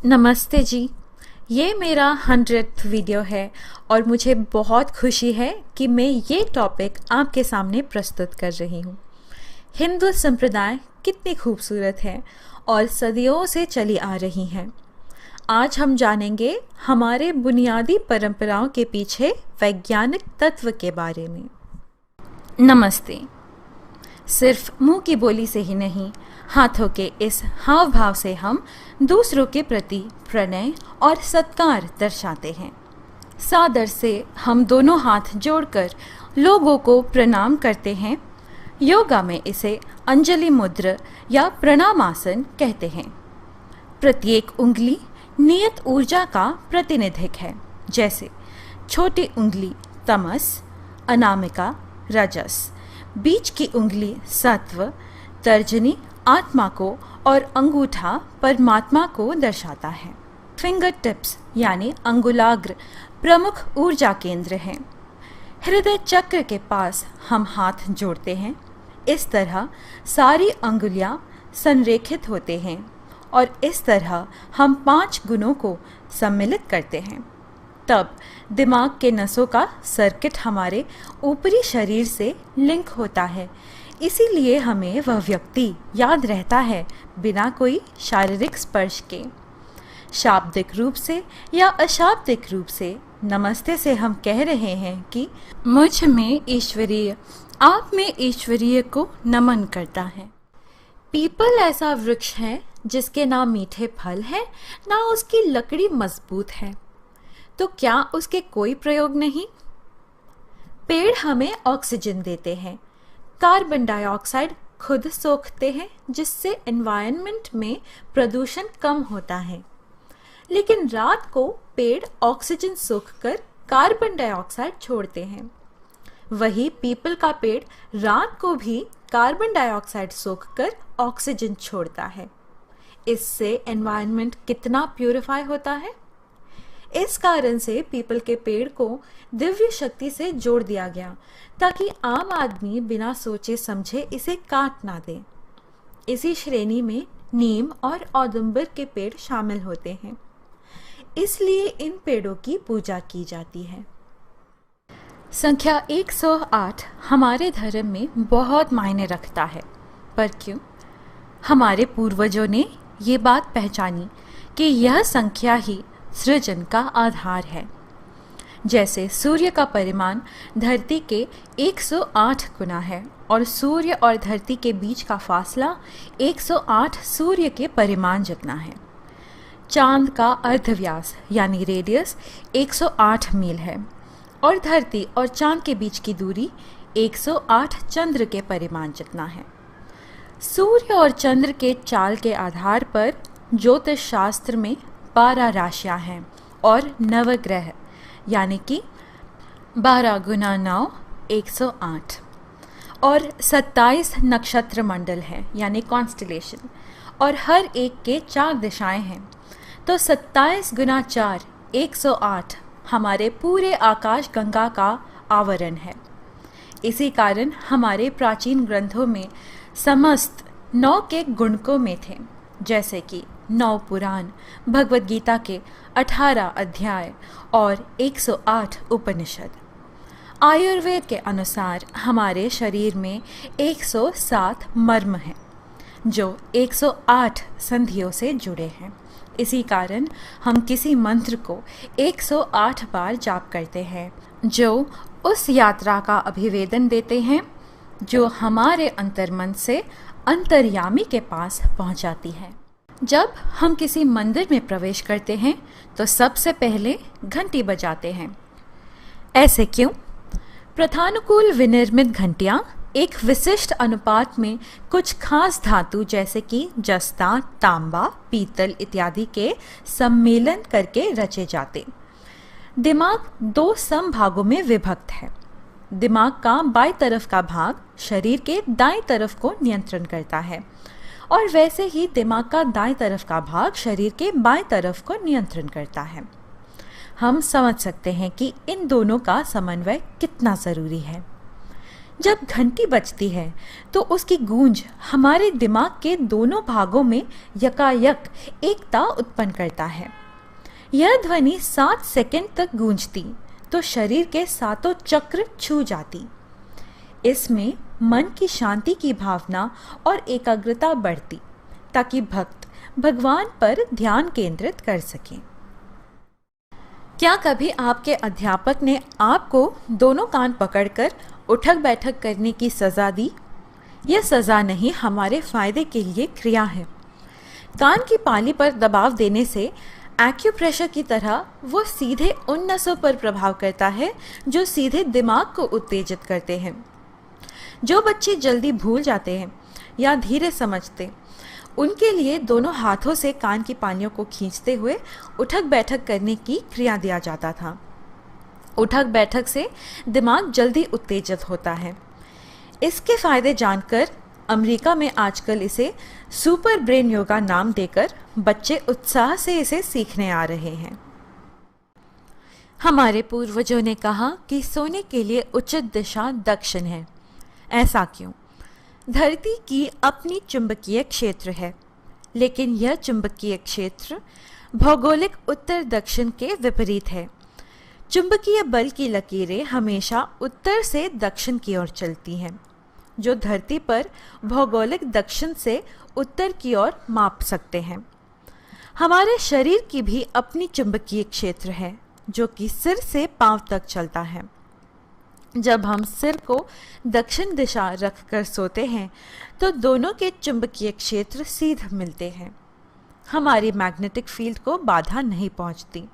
नमस्ते जी। ये मेरा 100th वीडियो है और मुझे बहुत खुशी है कि मैं ये टॉपिक आपके सामने प्रस्तुत कर रही हूँ। हिंदू संप्रदाय कितनी खूबसूरत है और सदियों से चली आ रही हैं। आज हम जानेंगे हमारे बुनियादी परंपराओं के पीछे वैज्ञानिक तत्व के बारे में। नमस्ते। सिर्फ मुंह की बोली से ही नहीं, हाथों के इस हाव भाव से हम दूसरों के प्रति प्रणय और सत्कार दर्शाते हैं। सादर से हम दोनों हाथ जोड़कर लोगों को प्रणाम करते हैं। योगा में इसे अंजलि मुद्रा या प्रणामासन कहते हैं। प्रत्येक उंगली नियत ऊर्जा का प्रतिनिधिक है, जैसे छोटी उंगली तमस, अनामिका रजस, बीच की उंगली सत्व, तर्जनी आत्मा को और अंगूठा परमात्मा को दर्शाता है। फिंगर टिप्स यानी अंगुलाग्र प्रमुख ऊर्जा केंद्र हैं। हृदय चक्र के पास हम हाथ जोड़ते हैं। इस तरह सारी अंगुलियां संरेखित होते हैं और इस तरह हम 5 गुणों को सम्मिलित करते हैं। तब दिमाग के नसों का सर्किट हमारे ऊपरी शरीर से लिंक होता है। इसीलिए हमें वह व्यक्ति याद रहता है बिना कोई शारीरिक स्पर्श के। शाब्दिक रूप से या अशाब्दिक रूप से नमस्ते से हम कह रहे हैं कि मुझ में ईश्वरीय, आप में ईश्वरीय को नमन करता है। पीपल ऐसा वृक्ष है जिसके ना मीठे फल हैं, ना उसकी लकड़ी मजबूत है, तो क्या उसके कोई प्रयोग नहीं? पेड़ हमें ऑक्सीजन देते हैं, कार्बन डाइऑक्साइड खुद सोखते हैं, जिससे एनवायरनमेंट में प्रदूषण कम होता है। लेकिन रात को पेड़ ऑक्सीजन सोखकर कार्बन डाइऑक्साइड छोड़ते हैं। वही पीपल का पेड़ रात को भी कार्बन डाइऑक्साइड सोखकर ऑक्सीजन छोड़ता है। इससे एनवायरनमेंट कितना प्यूरिफाई होता है। इस कारण से पीपल के पेड़ को दिव्य शक्ति से जोड़ दिया गया, ताकि आम आदमी बिना सोचे समझे इसे काट ना दे। इसी श्रेणी में नीम और औदुंबर के पेड़ शामिल होते हैं, इसलिए इन पेड़ों की पूजा की जाती है। संख्या 108 हमारे धर्म में बहुत मायने रखता है, पर क्यों? हमारे पूर्वजों ने ये बात पहचानी कि यह संख्या ही सृजन का आधार है। जैसे सूर्य का परिमाण धरती के 108 गुना है और सूर्य और धरती के बीच का फासला 108 सूर्य के परिमाण जितना है। चांद का अर्धव्यास यानी रेडियस 108 मील है और धरती और चांद के बीच की दूरी 108 चंद्र के परिमाण जितना है। सूर्य और चंद्र के चाल के आधार पर ज्योतिष शास्त्र में 12 राशियां हैं और नवग्रह यानी कि 12 गुना 9 108 और 27 नक्षत्र मंडल है यानी कॉन्स्टलेशन, और हर एक के 4 दिशाएं हैं। तो 27 गुना 4 108 हमारे पूरे आकाश गंगा का आवरण है। इसी कारण हमारे प्राचीन ग्रंथों में समस्त 9 के गुणकों में थे, जैसे कि 9 पुराण, भगवद गीता के 18 अध्याय और 108 उपनिषद। आयुर्वेद के अनुसार हमारे शरीर में 107 मर्म हैं, जो 108 संधियों से जुड़े हैं। इसी कारण हम किसी मंत्र को 108 बार जाप करते हैं, जो उस यात्रा का अभिवेदन देते हैं जो हमारे अंतर्मन से अंतर्यामी के पास पहुंचाती है। जब हम किसी मंदिर में प्रवेश करते हैं तो सबसे पहले घंटी बजाते हैं। ऐसे क्यों? प्रथानुकूल विनिर्मित घंटियां एक विशिष्ट अनुपात में कुछ खास धातु जैसे कि जस्ता, तांबा, पीतल इत्यादि के सम्मेलन करके रचे जाते। दिमाग 2 समभागों में विभक्त है। दिमाग का बाईं तरफ का भाग शरीर के दाईं तरफ को नियंत्रण करता है और वैसे ही दिमाग का दाईं तरफ का भाग शरीर के बाईं तरफ को नियंत्रण करता है। हम समझ सकते हैं कि इन दोनों का समन्वय कितना ज़रूरी है। जब घंटी बजती है तो उसकी गूंज हमारे दिमाग के दोनों भागों में यकायक एकता उत्पन्न करता है। यह ध्वनि 7 सेकंड तक गूंजती तो शरीर के सातों चक्र छू जाती। इसमें मन की शांति की भावना और एकाग्रता बढ़ती ताकि भक्त भगवान पर ध्यान केंद्रित कर सकें। क्या कभी आपके अध्यापक ने आपको दोनों कान पकड़कर उठक बैठक करने की सज़ा दी? यह सज़ा नहीं, हमारे फायदे के लिए क्रिया है। कान की पाली पर दबाव देने से एक्यूप्रेशर की तरह वो सीधे उन नसों पर प्रभाव करता है जो सीधे दिमाग को उत्तेजित करते हैं। जो बच्चे जल्दी भूल जाते हैं या धीरे समझते, उनके लिए दोनों हाथों से कान की पालियों को खींचते हुए उठक बैठक करने की क्रिया दिया जाता था। उठक बैठक से दिमाग जल्दी उत्तेजित होता है। इसके फायदे जानकर अमेरिका में आजकल इसे सुपर ब्रेन योगा नाम देकर बच्चे उत्साह से इसे सीखने आ रहे हैं। हमारे पूर्वजों ने कहा कि सोने के लिए उचित दिशा दक्षिण है। ऐसा क्यों? धरती की अपनी चुंबकीय क्षेत्र है, लेकिन यह चुंबकीय क्षेत्र भौगोलिक उत्तर दक्षिण के विपरीत है। चुंबकीय बल की लकीरें हमेशा उत्तर से दक्षिण की ओर चलती हैं, जो धरती पर भौगोलिक दक्षिण से उत्तर की ओर माप सकते हैं। हमारे शरीर की भी अपनी चुंबकीय क्षेत्र है, जो कि सिर से पांव तक चलता है। जब हम सिर को दक्षिण दिशा रखकर सोते हैं तो दोनों के चुंबकीय क्षेत्र सीधे मिलते हैं। हमारी मैग्नेटिक फील्ड को बाधा नहीं पहुंचती,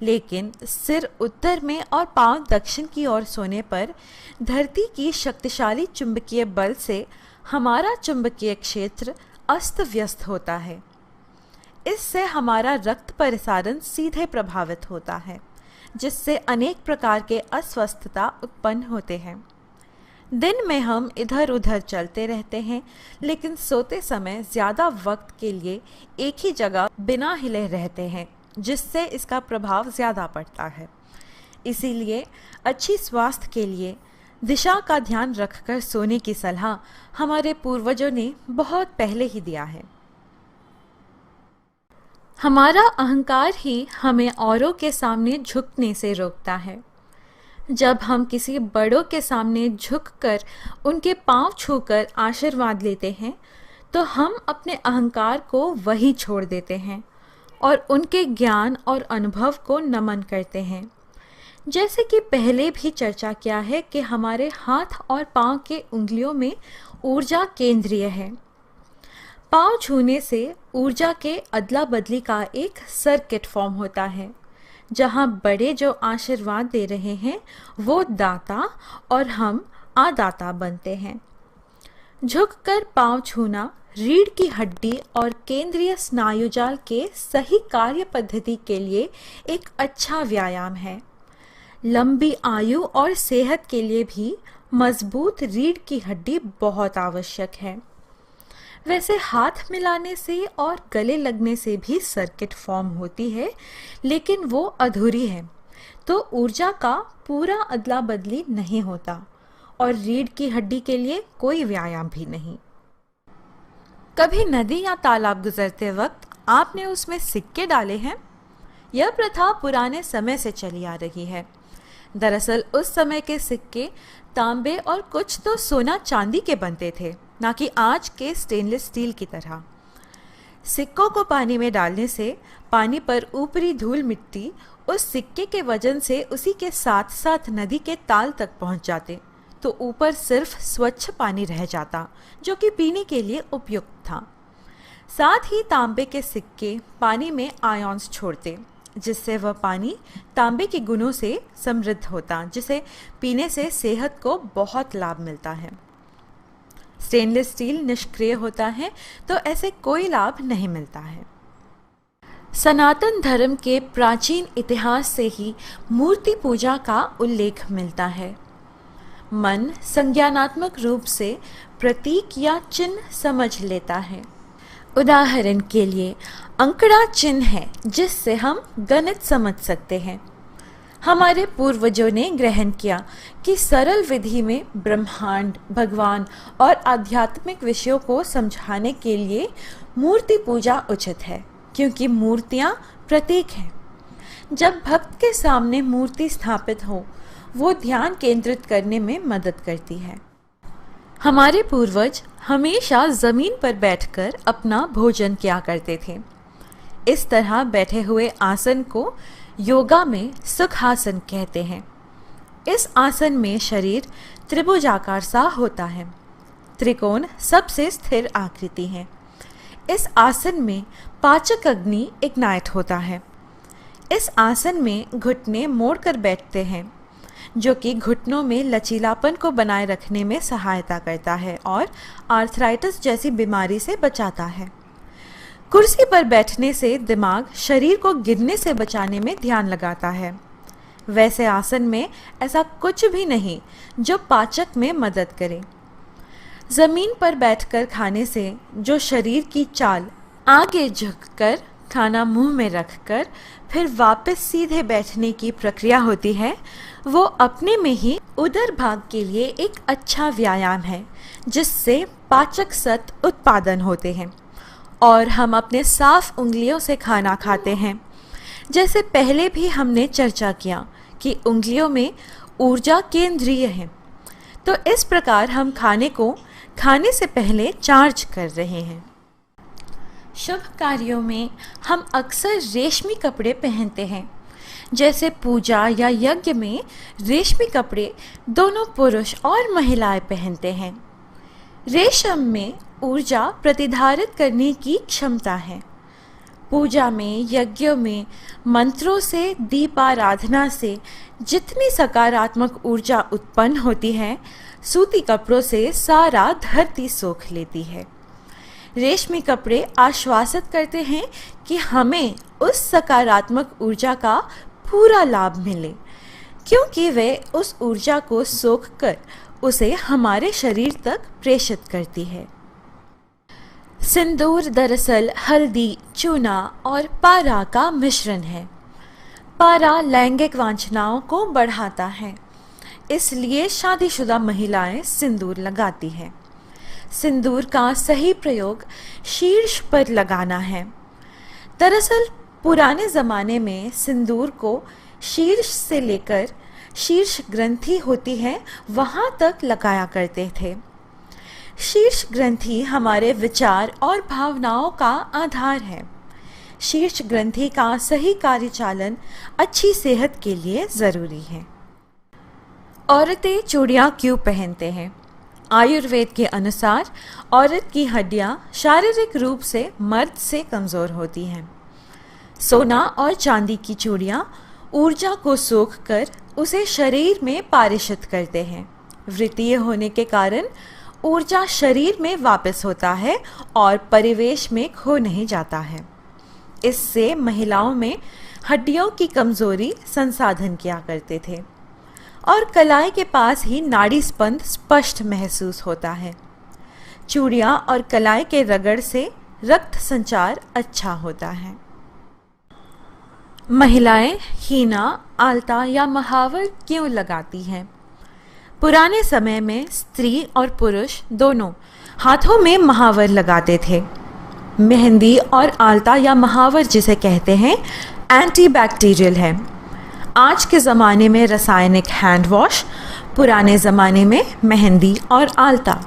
लेकिन सिर उत्तर में और पांव दक्षिण की ओर सोने पर धरती की शक्तिशाली चुंबकीय बल से हमारा चुंबकीय क्षेत्र अस्त व्यस्त होता है। इससे हमारा रक्त परिसारण सीधे प्रभावित होता है, जिससे अनेक प्रकार के अस्वस्थता उत्पन्न होते हैं। दिन में हम इधर उधर चलते रहते हैं, लेकिन सोते समय ज़्यादा वक्त के लिए एक ही जगह बिना हिले रहते हैं, जिससे इसका प्रभाव ज़्यादा पड़ता है। इसीलिए अच्छी स्वास्थ्य के लिए दिशा का ध्यान रखकर सोने की सलाह हमारे पूर्वजों ने बहुत पहले ही दिया है। हमारा अहंकार ही हमें औरों के सामने झुकने से रोकता है। जब हम किसी बड़ों के सामने झुककर उनके पांव छूकर आशीर्वाद लेते हैं, तो हम अपने अहंकार को वहीं छोड़ देते हैं और उनके ज्ञान और अनुभव को नमन करते हैं। जैसे कि पहले भी चर्चा किया है कि हमारे हाथ और पांव के उंगलियों में ऊर्जा केंद्रीय है। पांव छूने से ऊर्जा के अदला बदली का एक सर्किट फॉर्म होता है, जहां बड़े जो आशीर्वाद दे रहे हैं वो दाता और हम आदाता बनते हैं। झुककर पांव छूना रीढ़ की हड्डी और केंद्रीय स्नायुजाल के सही कार्य पद्धति के लिए एक अच्छा व्यायाम है। लंबी आयु और सेहत के लिए भी मजबूत रीढ़ की हड्डी बहुत आवश्यक है। वैसे हाथ मिलाने से और गले लगने से भी सर्किट फॉर्म होती है, लेकिन वो अधूरी है, तो ऊर्जा का पूरा अदला बदली नहीं होता और रीढ़ की हड्डी के लिए कोई व्यायाम भी नहीं। कभी नदी या तालाब गुजरते वक्त आपने उसमें सिक्के डाले हैं? यह प्रथा पुराने समय से चली आ रही है। दरअसल उस समय के सिक्के तांबे और कुछ तो सोना चांदी के बनते थे, ना कि आज के स्टेनलेस स्टील की तरह। सिक्कों को पानी में डालने से पानी पर ऊपरी धूल मिट्टी उस सिक्के के वजन से उसी के साथ साथ नदी के ताल तक पहुंच जाते, तो ऊपर सिर्फ स्वच्छ पानी रह जाता, जो कि पीने के लिए उपयुक्त था। साथ ही तांबे के सिक्के पानी में आयॉन्स छोड़ते, जिससे वह पानी तांबे के गुणों से समृद्ध होता, जिसे पीने से सेहत को बहुत लाभ मिलता है। स्टेनलेस स्टील निष्क्रिय होता है, तो ऐसे कोई लाभ नहीं मिलता है। सनातन धर्म के प्राचीन इतिहास से ही मूर्ति पूजा का उल्लेख मिलता है। मन संज्ञानात्मक रूप से प्रतीक या चिन्ह समझ लेता है। उदाहरण के लिए अंकड़ा चिन्ह है, जिससे हम गणित समझ सकते हैं। हमारे पूर्वजों ने ग्रहण किया कि सरल विधि में ब्रह्मांड, भगवान और आध्यात्मिक विषयों को समझाने के लिए मूर्ति पूजा उचित है, क्योंकि मूर्तियां प्रतीक हैं। जब भक्त के सामने मूर्ति स्थापित हो, वो ध्यान केंद्रित करने में मदद करती है। हमारे पूर्वज हमेशा जमीन पर बैठकर अपना भोजन किया करते थे। इस तरह बैठे हुए आसन को योगा में सुखासन कहते हैं। इस आसन में शरीर त्रिभुजाकार सा होता है। त्रिकोण सबसे स्थिर आकृति है। इस आसन में पाचक अग्नि इग्नाइट होता है। इस आसन में घुटने मोड़कर बैठते हैं, जो कि घुटनों में लचीलापन को बनाए रखने में सहायता करता है और आर्थराइटिस जैसी बीमारी से बचाता है। कुर्सी पर बैठने से दिमाग शरीर को गिरने से बचाने में ध्यान लगाता है। वैसे आसन में ऐसा कुछ भी नहीं जो पाचक में मदद करे। जमीन पर बैठकर खाने से जो शरीर की चाल आगे झुककर खाना मुंह में रखकर फिर वापस सीधे बैठने की प्रक्रिया होती है, वो अपने में ही उदर भाग के लिए एक अच्छा व्यायाम है, जिससे पाचक सत उत्पादन होते हैं और हम अपने साफ उंगलियों से खाना खाते हैं। जैसे पहले भी हमने चर्चा किया कि उंगलियों में ऊर्जा केंद्रीय है, तो इस प्रकार हम खाने को खाने से पहले चार्ज कर रहे हैं। शुभ कार्यों में हम अक्सर रेशमी कपड़े पहनते हैं। जैसे पूजा या यज्ञ में रेशमी कपड़े दोनों पुरुष और महिलाएं पहनते हैं। रेशम में ऊर्जा प्रतिधारित करने की क्षमता है। पूजा में, यज्ञों में मंत्रों से, दीपाराधना से जितनी सकारात्मक ऊर्जा उत्पन्न होती है, सूती कपड़ों से सारा धरती सोख लेती है। रेशमी कपड़े आश्वासित करते हैं कि हमें उस सकारात्मक ऊर्जा का पूरा लाभ मिले, क्योंकि वे उस ऊर्जा को सोख कर उसे हमारे शरीर तक प्रेषित करती है। सिंदूर दरअसल हल्दी, चूना और पारा का मिश्रण है। पारा लैंगिक वांछनाओं को बढ़ाता है, इसलिए शादीशुदा महिलाएं सिंदूर लगाती हैं। सिंदूर का सही प्रयोग शीर्ष पर लगाना है। दरअसल पुराने ज़माने में सिंदूर को शीर्ष से लेकर शीर्ष ग्रंथि होती है वहाँ तक लगाया करते थे। शीर्ष ग्रंथि हमारे विचार और भावनाओं का आधार है। शीर्ष ग्रंथि का सही कार्यचालन अच्छी सेहत के लिए ज़रूरी है। औरतें चूड़ियाँ क्यों पहनते हैं? आयुर्वेद के अनुसार औरत की हड्डियां शारीरिक रूप से मर्द से कमज़ोर होती हैं। सोना और चांदी की चूड़ियां ऊर्जा को सोख कर उसे शरीर में पारिषित करते हैं। वृत्तीय होने के कारण ऊर्जा शरीर में वापस होता है और परिवेश में खो नहीं जाता है। इससे महिलाओं में हड्डियों की कमज़ोरी संसाधन किया करते थे और कलाई के पास ही नाड़ी स्पंद स्पष्ट महसूस होता है। चूड़ियाँ और कलाई के रगड़ से रक्त संचार अच्छा होता है। महिलाएं हीना, आलता या महावर क्यों लगाती हैं? पुराने समय में स्त्री और पुरुष दोनों हाथों में महावर लगाते थे। मेहंदी और आलता या महावर जिसे कहते हैं, एंटीबैक्टीरियल है। आज के ज़माने में रासायनिक हैंड वॉश, पुराने ज़माने में मेहंदी और आलता।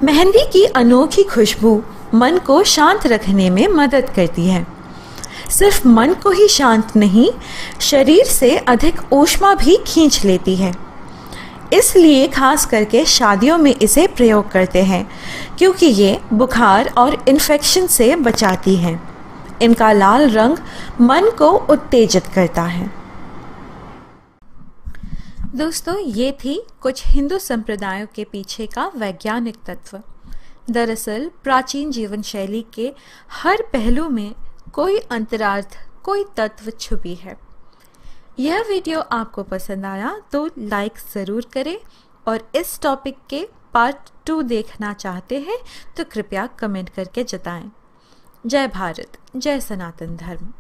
मेहंदी की अनोखी खुशबू मन को शांत रखने में मदद करती है। सिर्फ मन को ही शांत नहीं, शरीर से अधिक ऊष्मा भी खींच लेती है। इसलिए खास करके शादियों में इसे प्रयोग करते हैं, क्योंकि ये बुखार और इन्फेक्शन से बचाती हैं। इनका लाल रंग मन को उत्तेजित करता है। दोस्तों, ये थी कुछ हिंदू संप्रदायों के पीछे का वैज्ञानिक तत्व। दरअसल प्राचीन जीवन शैली के हर पहलू में कोई अंतरार्थ, कोई तत्व छुपी है। यह वीडियो आपको पसंद आया तो लाइक ज़रूर करें और इस टॉपिक के पार्ट 2 देखना चाहते हैं तो कृपया कमेंट करके जताएं। जय भारत, जय सनातन धर्म।